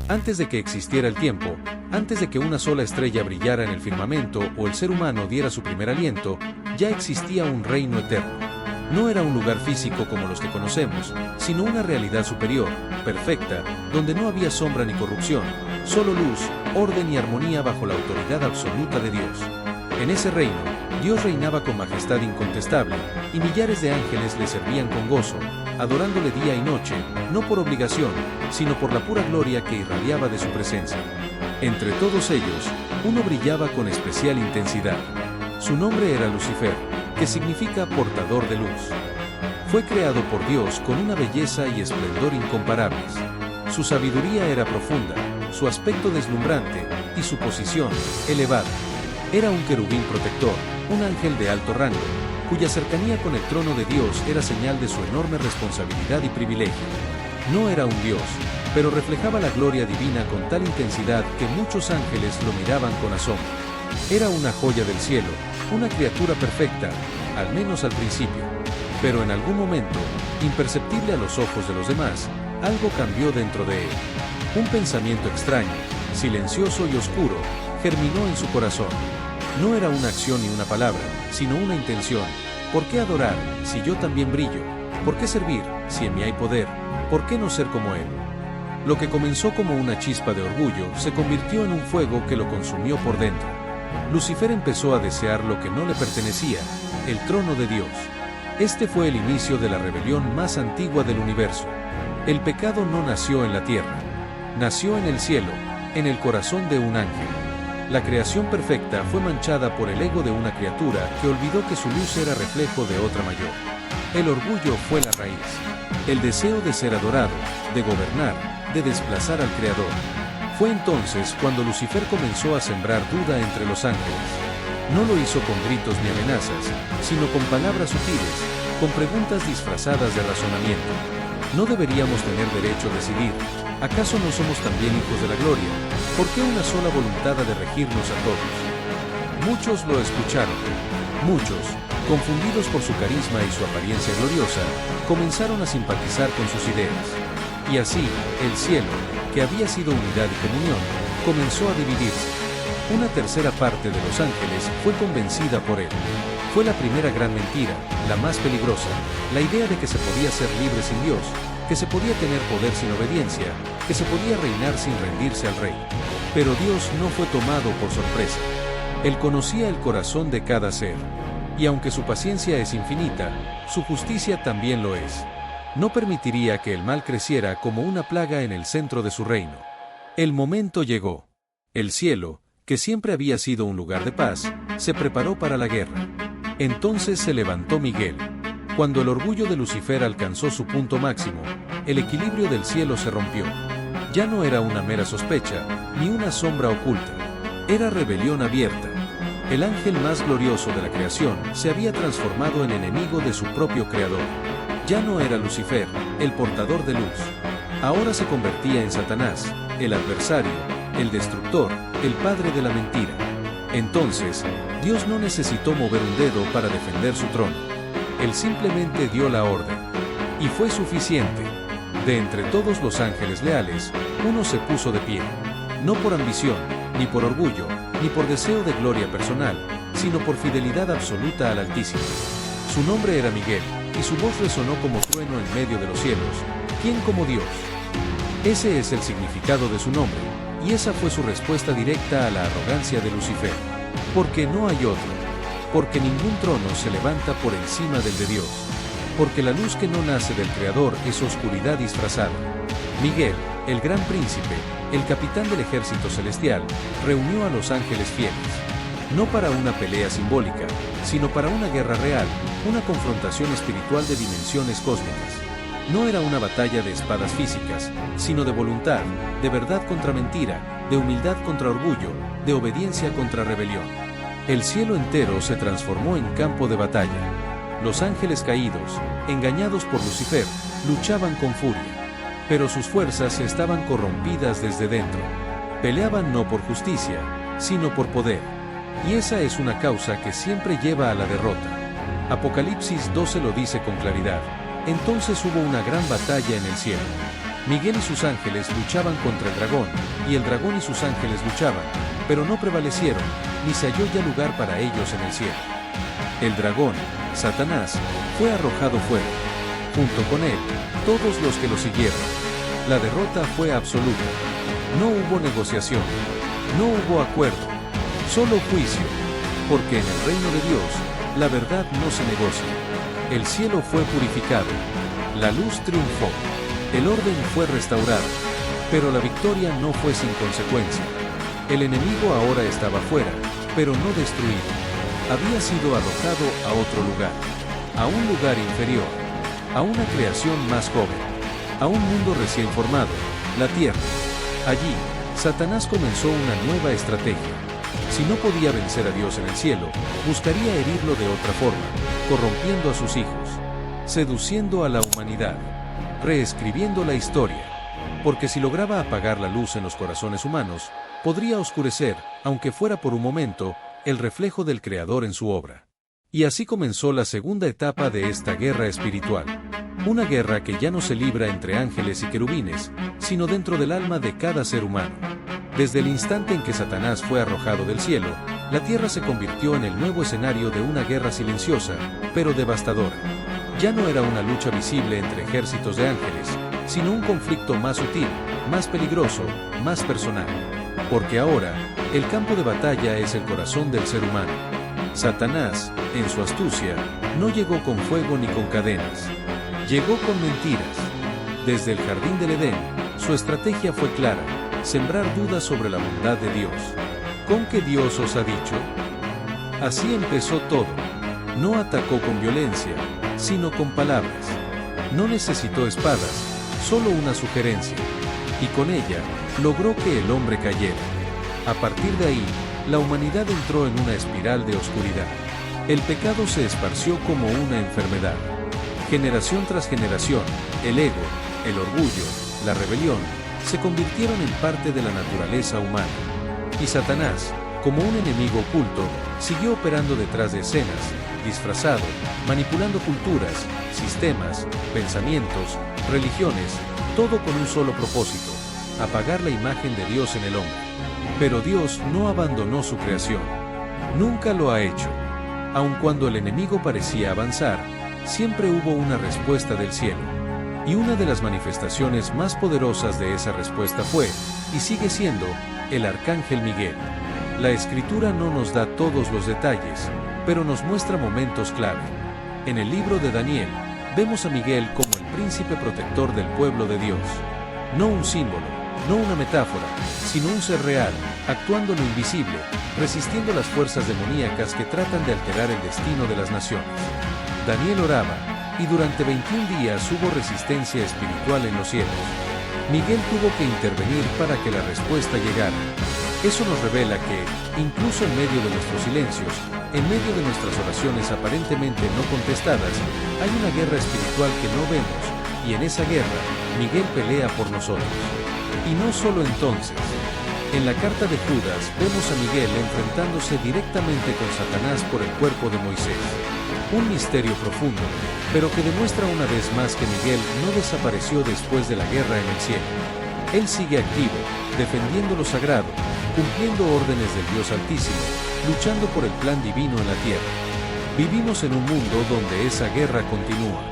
Antes de que existiera el tiempo, antes de que una sola estrella brillara en el firmamento o el ser humano diera su primer aliento, ya existía un reino eterno. No era un lugar físico como los que conocemos, sino una realidad superior, perfecta, donde no había sombra ni corrupción, solo luz, orden y armonía bajo la autoridad absoluta de Dios. En ese reino, Dios reinaba con majestad incontestable, y millares de ángeles le servían con gozo, adorándole día y noche, no por obligación, sino por la pura gloria que irradiaba de su presencia. Entre todos ellos, uno brillaba con especial intensidad. Su nombre era Lucifer, que significa portador de luz. Fue creado por Dios con una belleza y esplendor incomparables. Su sabiduría era profunda, su aspecto deslumbrante, y su posición, elevada. Era un querubín protector, un ángel de alto rango, cuya cercanía con el trono de Dios era señal de su enorme responsabilidad y privilegio. No era un Dios, pero reflejaba la gloria divina con tal intensidad que muchos ángeles lo miraban con asombro. Era una joya del cielo, una criatura perfecta, al menos al principio. Pero en algún momento, imperceptible a los ojos de los demás, algo cambió dentro de él. Un pensamiento extraño, silencioso y oscuro, germinó en su corazón. No era una acción ni una palabra, sino una intención. ¿Por qué adorar, si yo también brillo? ¿Por qué servir, si en mí hay poder? ¿Por qué no ser como él? Lo que comenzó como una chispa de orgullo se convirtió en un fuego que lo consumió por dentro. Lucifer empezó a desear lo que no le pertenecía, el trono de Dios. Este fue el inicio de la rebelión más antigua del universo. El pecado no nació en la tierra. Nació en el cielo, en el corazón de un ángel. La creación perfecta fue manchada por el ego de una criatura que olvidó que su luz era reflejo de otra mayor. El orgullo fue la raíz. El deseo de ser adorado, de gobernar, de desplazar al Creador. Fue entonces cuando Lucifer comenzó a sembrar duda entre los ángeles. No lo hizo con gritos ni amenazas, sino con palabras sutiles, con preguntas disfrazadas de razonamiento. ¿No deberíamos tener derecho a decidir? ¿Acaso no somos también hijos de la gloria? ¿Por qué una sola voluntad ha de regirnos a todos? Muchos lo escucharon. Muchos, confundidos por su carisma y su apariencia gloriosa, comenzaron a simpatizar con sus ideas. Y así, el cielo, que había sido unidad y comunión, comenzó a dividirse. Una tercera parte de los ángeles fue convencida por él. Fue la primera gran mentira, la más peligrosa, la idea de que se podía ser libre sin Dios, que se podía tener poder sin obediencia, que se podía reinar sin rendirse al rey. Pero Dios no fue tomado por sorpresa. Él conocía el corazón de cada ser. Y aunque su paciencia es infinita, su justicia también lo es. No permitiría que el mal creciera como una plaga en el centro de su reino. El momento llegó. El cielo, que siempre había sido un lugar de paz, se preparó para la guerra. Entonces se levantó Miguel. Cuando el orgullo de Lucifer alcanzó su punto máximo, el equilibrio del cielo se rompió. Ya no era una mera sospecha, ni una sombra oculta. Era rebelión abierta. El ángel más glorioso de la creación se había transformado en enemigo de su propio creador. Ya no era Lucifer, el portador de luz. Ahora se convertía en Satanás, el adversario, el destructor, el padre de la mentira. Entonces, Dios no necesitó mover un dedo para defender su trono. Él simplemente dio la orden. Y fue suficiente. De entre todos los ángeles leales, uno se puso de pie. No por ambición, ni por orgullo, ni por deseo de gloria personal, sino por fidelidad absoluta al Altísimo. Su nombre era Miguel, y su voz resonó como trueno en medio de los cielos. ¿Quién como Dios? Ese es el significado de su nombre, y esa fue su respuesta directa a la arrogancia de Lucifer. Porque no hay otro. Porque ningún trono se levanta por encima del de Dios. Porque la luz que no nace del Creador es oscuridad disfrazada. Miguel, el gran príncipe, el capitán del ejército celestial, reunió a los ángeles fieles. No para una pelea simbólica, sino para una guerra real, una confrontación espiritual de dimensiones cósmicas. No era una batalla de espadas físicas, sino de voluntad, de verdad contra mentira, de humildad contra orgullo, de obediencia contra rebelión. El cielo entero se transformó en campo de batalla. Los ángeles caídos, engañados por Lucifer, luchaban con furia. Pero sus fuerzas estaban corrompidas desde dentro. Peleaban no por justicia, sino por poder. Y esa es una causa que siempre lleva a la derrota. Apocalipsis 12 lo dice con claridad. Entonces hubo una gran batalla en el cielo. Miguel y sus ángeles luchaban contra el dragón, y el dragón y sus ángeles luchaban, pero no prevalecieron, ni se halló ya lugar para ellos en el cielo. El dragón, Satanás, fue arrojado fuera. Junto con él, todos los que lo siguieron. La derrota fue absoluta. No hubo negociación. No hubo acuerdo. Solo juicio. Porque en el reino de Dios, la verdad no se negocia. El cielo fue purificado. La luz triunfó. El orden fue restaurado. Pero la victoria no fue sin consecuencia. El enemigo ahora estaba fuera, pero no destruido. Había sido arrojado a otro lugar. A un lugar inferior. A una creación más joven. A un mundo recién formado, la tierra. Allí, Satanás comenzó una nueva estrategia. Si no podía vencer a Dios en el cielo, buscaría herirlo de otra forma, corrompiendo a sus hijos, seduciendo a la humanidad, reescribiendo la historia. Porque si lograba apagar la luz en los corazones humanos, podría oscurecer, aunque fuera por un momento, el reflejo del Creador en su obra. Y así comenzó la segunda etapa de esta guerra espiritual. Una guerra que ya no se libra entre ángeles y querubines, sino dentro del alma de cada ser humano. Desde el instante en que Satanás fue arrojado del cielo, la tierra se convirtió en el nuevo escenario de una guerra silenciosa, pero devastadora. Ya no era una lucha visible entre ejércitos de ángeles, sino un conflicto más sutil, más peligroso, más personal. Porque ahora, el campo de batalla es el corazón del ser humano. Satanás, en su astucia, no llegó con fuego ni con cadenas. Llegó con mentiras. Desde el jardín del Edén, su estrategia fue clara: sembrar dudas sobre la bondad de Dios. ¿Con qué Dios os ha dicho? Así empezó todo. No atacó con violencia, sino con palabras. No necesitó espadas, solo una sugerencia. Y con ella, logró que el hombre cayera. A partir de ahí, la humanidad entró en una espiral de oscuridad. El pecado se esparció como una enfermedad. Generación tras generación, el ego, el orgullo, la rebelión, se convirtieron en parte de la naturaleza humana. Y Satanás, como un enemigo oculto, siguió operando detrás de escenas, disfrazado, manipulando culturas, sistemas, pensamientos, religiones, todo con un solo propósito: apagar la imagen de Dios en el hombre. Pero Dios no abandonó su creación. Nunca lo ha hecho. Aun cuando el enemigo parecía avanzar, siempre hubo una respuesta del cielo. Y una de las manifestaciones más poderosas de esa respuesta fue, y sigue siendo, el arcángel Miguel. La Escritura no nos da todos los detalles, pero nos muestra momentos clave. En el libro de Daniel, vemos a Miguel como el príncipe protector del pueblo de Dios. No un símbolo, no una metáfora, sino un ser real, actuando en lo invisible, resistiendo las fuerzas demoníacas que tratan de alterar el destino de las naciones. Daniel oraba, y durante 21 días hubo resistencia espiritual en los cielos. Miguel tuvo que intervenir para que la respuesta llegara. Eso nos revela que, incluso en medio de nuestros silencios, en medio de nuestras oraciones aparentemente no contestadas, hay una guerra espiritual que no vemos, y en esa guerra, Miguel pelea por nosotros. Y no solo entonces. En la carta de Judas vemos a Miguel enfrentándose directamente con Satanás por el cuerpo de Moisés. Un misterio profundo, pero que demuestra una vez más que Miguel no desapareció después de la guerra en el cielo. Él sigue activo, defendiendo lo sagrado, cumpliendo órdenes del Dios Altísimo, luchando por el plan divino en la tierra. Vivimos en un mundo donde esa guerra continúa.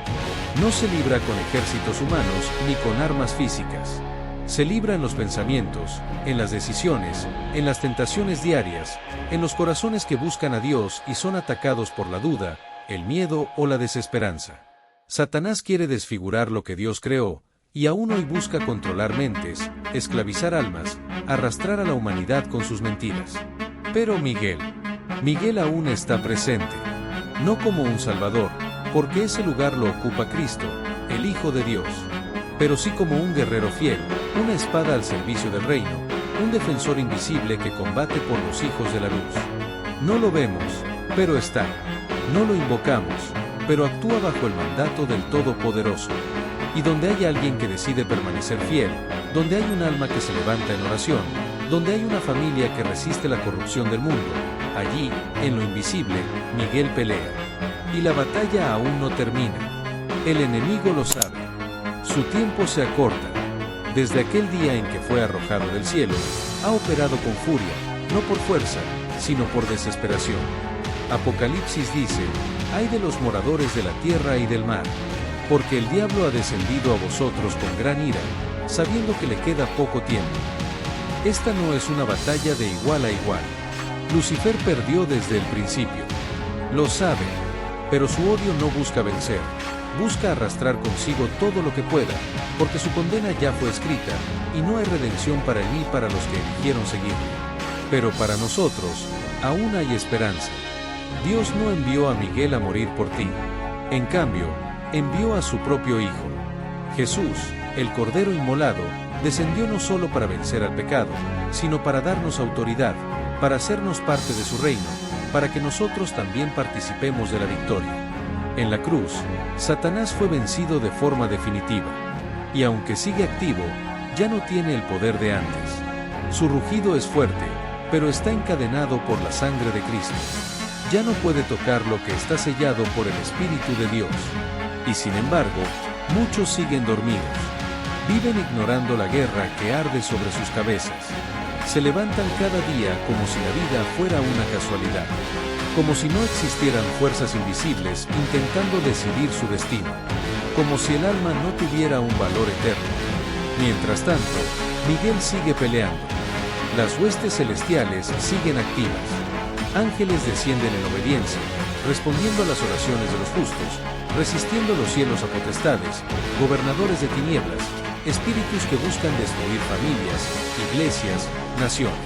No se libra con ejércitos humanos ni con armas físicas. Se libra en los pensamientos, en las decisiones, en las tentaciones diarias, en los corazones que buscan a Dios y son atacados por la duda, el miedo o la desesperanza. Satanás quiere desfigurar lo que Dios creó, y aún hoy busca controlar mentes, esclavizar almas, arrastrar a la humanidad con sus mentiras. Pero Miguel aún está presente. No como un salvador, porque ese lugar lo ocupa Cristo, el Hijo de Dios. Pero sí como un guerrero fiel, una espada al servicio del reino, un defensor invisible que combate por los hijos de la luz. No lo vemos, pero está. No lo invocamos, pero actúa bajo el mandato del Todopoderoso. Y donde hay alguien que decide permanecer fiel, donde hay un alma que se levanta en oración, donde hay una familia que resiste la corrupción del mundo, allí, en lo invisible, Miguel pelea. Y la batalla aún no termina. El enemigo lo sabe. Su tiempo se acorta. Desde aquel día en que fue arrojado del cielo, ha operado con furia, no por fuerza, sino por desesperación. Apocalipsis dice: «Ay de los moradores de la tierra y del mar, porque el diablo ha descendido a vosotros con gran ira, sabiendo que le queda poco tiempo». Esta no es una batalla de igual a igual. Lucifer perdió desde el principio. Lo sabe, pero su odio no busca vencer. Busca arrastrar consigo todo lo que pueda, porque su condena ya fue escrita, y no hay redención para él ni para los que eligieron seguirle. Pero para nosotros, aún hay esperanza. Dios no envió a Miguel a morir por ti. En cambio, envió a su propio Hijo. Jesús, el Cordero inmolado, descendió no solo para vencer al pecado, sino para darnos autoridad, para hacernos parte de su reino, para que nosotros también participemos de la victoria. En la cruz, Satanás fue vencido de forma definitiva. Y aunque sigue activo, ya no tiene el poder de antes. Su rugido es fuerte, pero está encadenado por la sangre de Cristo. Ya no puede tocar lo que está sellado por el Espíritu de Dios. Y sin embargo, muchos siguen dormidos. Viven ignorando la guerra que arde sobre sus cabezas. Se levantan cada día como si la vida fuera una casualidad. Como si no existieran fuerzas invisibles intentando decidir su destino. Como si el alma no tuviera un valor eterno. Mientras tanto, Miguel sigue peleando. Las huestes celestiales siguen activas. Ángeles descienden en obediencia, respondiendo a las oraciones de los justos, resistiendo los cielos a potestades, gobernadores de tinieblas, espíritus que buscan destruir familias, iglesias, naciones.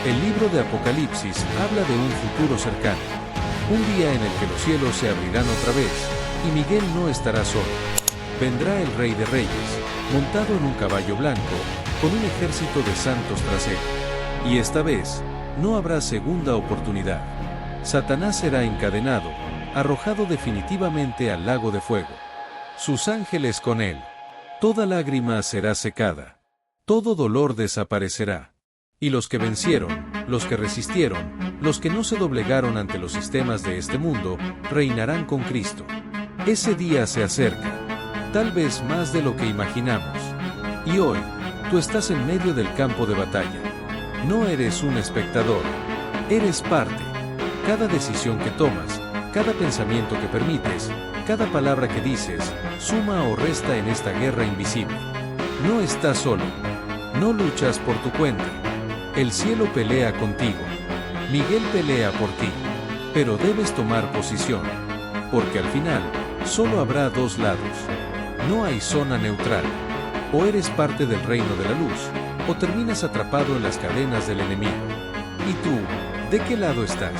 El libro de Apocalipsis habla de un futuro cercano, un día en el que los cielos se abrirán otra vez, y Miguel no estará solo. Vendrá el Rey de Reyes, montado en un caballo blanco, con un ejército de santos tras él. Y esta vez, no habrá segunda oportunidad. Satanás será encadenado, arrojado definitivamente al lago de fuego. Sus ángeles con él. Toda lágrima será secada. Todo dolor desaparecerá. Y los que vencieron, los que resistieron, los que no se doblegaron ante los sistemas de este mundo, reinarán con Cristo. Ese día se acerca, tal vez más de lo que imaginamos. Y hoy, tú estás en medio del campo de batalla. No eres un espectador, eres parte. Cada decisión que tomas, cada pensamiento que permites, cada palabra que dices, suma o resta en esta guerra invisible. No estás solo. No luchas por tu cuenta. El cielo pelea contigo. Miguel pelea por ti. Pero debes tomar posición. Porque al final, solo habrá dos lados. No hay zona neutral. O eres parte del reino de la luz, o terminas atrapado en las cadenas del enemigo. ¿Y tú, de qué lado estás?